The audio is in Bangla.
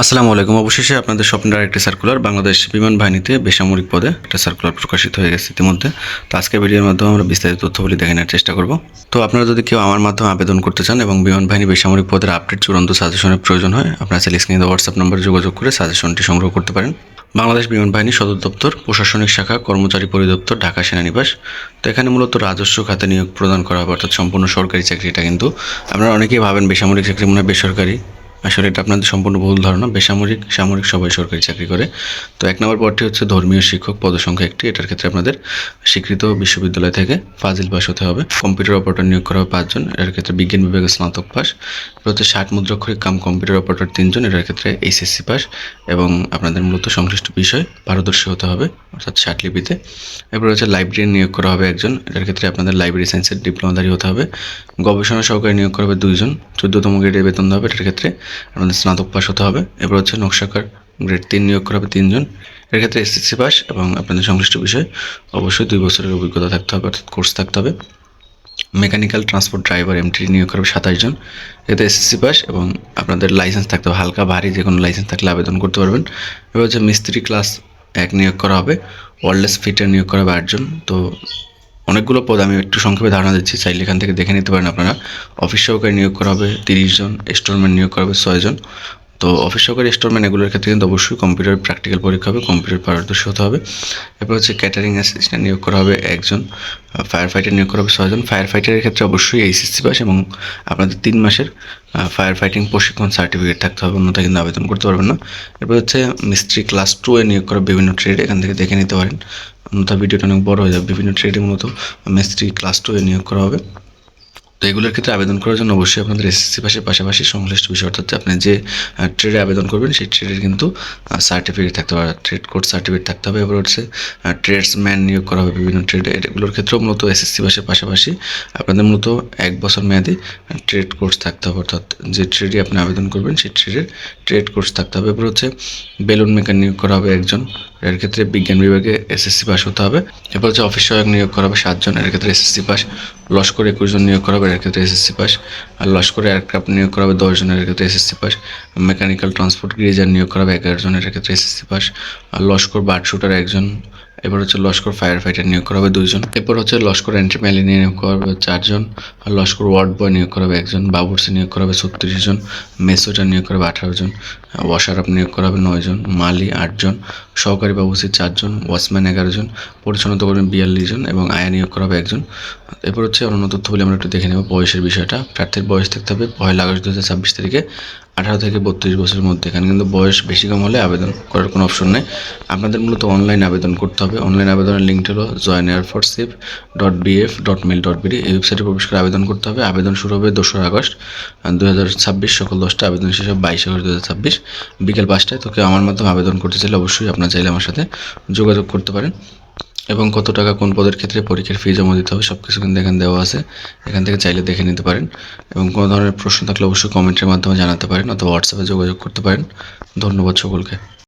আসসালামু আলাইকুম। অবশেষে আপনাদের স্বপ্নের আরেকটি সার্কুলার বাংলাদেশ বিমান বাহিনীতে বেসামরিক পদে একটা সার্কুলার প্রকাশিত হয়ে গেছে ইতিমধ্যে। তো আজকের ভিডিওর মাধ্যমে আমরা বিস্তারিত তথ্যগুলি দেখে নেওয়ার চেষ্টা করব। তো আপনারা যদি কেউ আমার মাধ্যমে আবেদন করতে চান এবং বিমান বাহিনী বেসামরিক পদের আপডেট চূড়ান্ত সাজেশনের প্রয়োজন হয়, আপনারা চাইলে স্ক্রিনে দেওয়া হোয়াটসঅ্যাপ নম্বরে যোগাযোগ করে সাজেশনটি সংগ্রহ করতে পারেন। বাংলাদেশ বিমান বাহিনী সদর দপ্তর, প্রশাসনিক শাখা, কর্মচারী পরিদপ্তর, ঢাকা সেনানিবাস। তো এখানে মূলত রাজস্ব খাতে নিয়োগ প্রদান করা হবে, অর্থাৎ সম্পূর্ণ সরকারি চাকরি। এটা কিন্তু আপনারা অনেকেই ভাবেন বেসামরিক চাকরি মনে হয় বেসরকারি। আসলে এটা আপনাদের সম্পূর্ণ ভুল ধারণা। বেসামরিক, সামরিক সবাই সরকারি চাকরি করে। তো ১ নম্বর পদটি হচ্ছে ধর্মীয় শিক্ষক, পদসংখ্যা ১টি। এটার ক্ষেত্রে আপনাদের স্বীকৃত বিশ্ববিদ্যালয় থেকে ফাজিল পাস হতে হবে। কম্পিউটার অপারেটর নিয়োগ করা হবে ৫ জন। এটার ক্ষেত্রে বিজ্ঞান বিভাগে স্নাতক পাস। এটা হচ্ছে ৬০ মুদ্রাক্ষরিক কাম কম্পিউটার অপারেটর ৩ জন। এটার ক্ষেত্রে এইচএসসি পাস এবং আপনাদের মূলত সংশ্লিষ্ট বিষয় পারদর্শী হতে হবে, অর্থাৎ ৬০ লিপিতে। এরপর হচ্ছে লাইব্রেরিয়ান নিয়োগ করা হবে ১ জন। এটার ক্ষেত্রে আপনাদের লাইব্রেরি সায়েন্সের ডিপ্লোমাধারী হতে হবে। গবেষণা সহকারী নিয়োগ করা হবে ২ জন। ১৪তম গ্রেডে বেতন দেওয়া হবে। এটার ক্ষেত্রে আপনাদের স্নাতক পাস হতে হবে। এরপর হচ্ছে নকশাকার গ্রেড ৩ নিয়োগ করা হবে ৩ জন। এর ক্ষেত্রে এসএসসি পাস এবং আপনাদের সংশ্লিষ্ট বিষয় অবশ্যই ২ বছরের অভিজ্ঞতা থাকতে হবে, অর্থাৎ কোর্স থাকতে হবে। মেকানিক্যাল ট্রান্সপোর্ট ড্রাইভার এমটি নিয়োগ করা হবে ২৭ জন। এতে এসএসসি পাস এবং আপনাদের লাইসেন্স থাকতে হবে। হালকা ভারী যে কোনো লাইসেন্স থাকলে আবেদন করতে পারবেন। এবার হচ্ছে মিস্ত্রি ক্লাস ১ নিয়োগ করা হবে। ওয়্যারলেস ফিটার নিয়োগ করা হবে ৮ জন। তো অনেকগুলো পদ আমি একটু সংক্ষেপে ধারণা দিচ্ছি, চাইলে এখান থেকে দেখে নিতে পারেন আপনারা। অফিস সহকারী নিয়োগ করা হবে ৩০ জন। স্টোরম্যান নিয়োগ করা হবে ৬ জন। তো অফিস সহকারী, স্টোরম্যান এগুলোর ক্ষেত্রে কিন্তু অবশ্যই কম্পিউটার প্র্যাকটিক্যাল পরীক্ষা হবে, কম্পিউটার পারদর্শী হতে হবে। এরপর হচ্ছে ক্যাটারিং অ্যাসিস্ট্যান্ট নিয়োগ করা হবে ১ জন। ফায়ার ফাইটার নিয়োগ করা হবে ৬ জন। ফায়ার ফাইটারের ক্ষেত্রে অবশ্যই এইচএসসি পাস এবং আপনাদের ৩ মাসের ফায়ার ফাইটিং প্রশিক্ষণ সার্টিফিকেট থাকতে হবে, অন্যথায় কিন্তু আবেদন করতে পারবেন না। এরপর হচ্ছে মিস্ত্রি ক্লাস 2 এ নিয়োগ করা বিভিন্ন ট্রেড, এখান থেকে দেখে নিতে পারেন, অন্যথা ভিডিওটা অনেক বড় হয়ে যাবে। বিভিন্ন ট্রেডে মূলত মিস্ত্রি ক্লাস 2 এ নিয়োগ করা হবে। তো এগুলোর ক্ষেত্রে আবেদন করার জন্য অবশ্যই আপনাদের এসএসসি পাসের পাশাপাশি সংশ্লিষ্ট বিষয়, অর্থাৎ আপনি যে ট্রেডে আবেদন করবেন সেই ট্রেডের কিন্তু সার্টিফিকেট থাকতে হবে, ট্রেড কোর্স সার্টিফিকেট থাকতে হবে। এবার হচ্ছে ট্রেডসম্যান নিয়োগ করা হবে বিভিন্ন ট্রেডে। এগুলোর ক্ষেত্রেও মূলত এসএসসি পাসের পাশাপাশি আপনাদের মূলত ১ বছর মেয়াদি ট্রেড কোর্স থাকতে হবে, অর্থাৎ যে ট্রেডে আপনি আবেদন করবেন সেই ট্রেডের ট্রেড কোর্স থাকতে হবে। এবার হচ্ছে বেলুন মেকার নিয়োগ করা হবে ১ জন। এর ক্ষেত্রে বিজ্ঞান বিভাগে এসএসসি পাস হতে হবে। এরপর হচ্ছে অফিস সহায়ক নিয়োগ করা হবে ৭ জন। এর ক্ষেত্রে এসএসসি পাস। লস্কর ২১ জন নিয়োগ করা হবে, এর ক্ষেত্রে এসএসসি পাস। আর লস্কর এয়ারক্রাফট নিয়োগ করা হবে ১০ জনের, এর ক্ষেত্রে SSC pass. Mechanical transport Grazer নিয়োগ করা হবে ১১ জনের, এর ক্ষেত্রে এসএসসি পাস। আর লস্কর বার্ড শুটার ১ জন। এবার হচ্ছে লস্কর ফায়ার ফাইটার নিয়োগ করা হবে ২ জন। এরপর হচ্ছে লস্কর এন্ট্রি ম্যালি নিয়োগ করা হবে ৪ জন। আর লস্কর ওয়ার্ড বয় নিয়োগ করা হবে ১ জন। বাবুর্চি নিয়োগ করা হবে ৩৬ জন। মেসোজার নিয়োগ করা হবে ১৮ জন। ওয়াশার নিয়োগ করা হবে ৯ জন। মালি ৮ জন। সহকারী বাবুর্চি ৪ জন। ওয়াচম্যান ১১ জন। পরিচ্ছন্নতা কর্মী ৪২ জন এবং আয়া নিয়োগ করা হবে ১ জন। এরপর হচ্ছে অন্যান্য তথ্যগুলি আমরা একটু দেখে নেব। বয়সের বিষয়টা, প্রার্থীর বয়স থাকতে হবে ১ আগস্ট ২০২৬ তারিখে ১৮ থেকে ৩২ বছরের মধ্যে। এখানে কিন্তু বয়স বেশি কম হলে আবেদন করার কোনো অপশন নেই। আপনাদের মূলত অনলাইন আবেদন করতে হবে। অনলাইন আবেদনের লিঙ্কটি হলো joineairforceship.bf.mil.bd। এই ওয়েবসাইটে প্রবেশ করে আবেদন করতে হবে। আবেদন শুরু হবে ২রা আগস্ট ২০২৬ সকাল ১০টা। আবেদন শেষ হবে ২২ আগস্ট ২০২৬ বিকেল ৫টায়। তো কেউ আমার মাধ্যমে আবেদন করতে চাইলে অবশ্যই আপনার চাইলে আমার সাথে যোগাযোগ করতে পারেন। এবং কত টাকা কোন পদের ক্ষেত্রে পরীক্ষার ফি জমা দিতে হবে সব কিছু কিন্তু এখানে দেওয়া আছে, এখান থেকে চাইলে দেখে নিতে পারেন। এবং কোনো ধরনের প্রশ্ন থাকলে অবশ্যই কমেন্টের মাধ্যমে জানাতে পারেন অথবা হোয়াটসঅ্যাপে যোগাযোগ করতে পারেন। ধন্যবাদ সকলকে।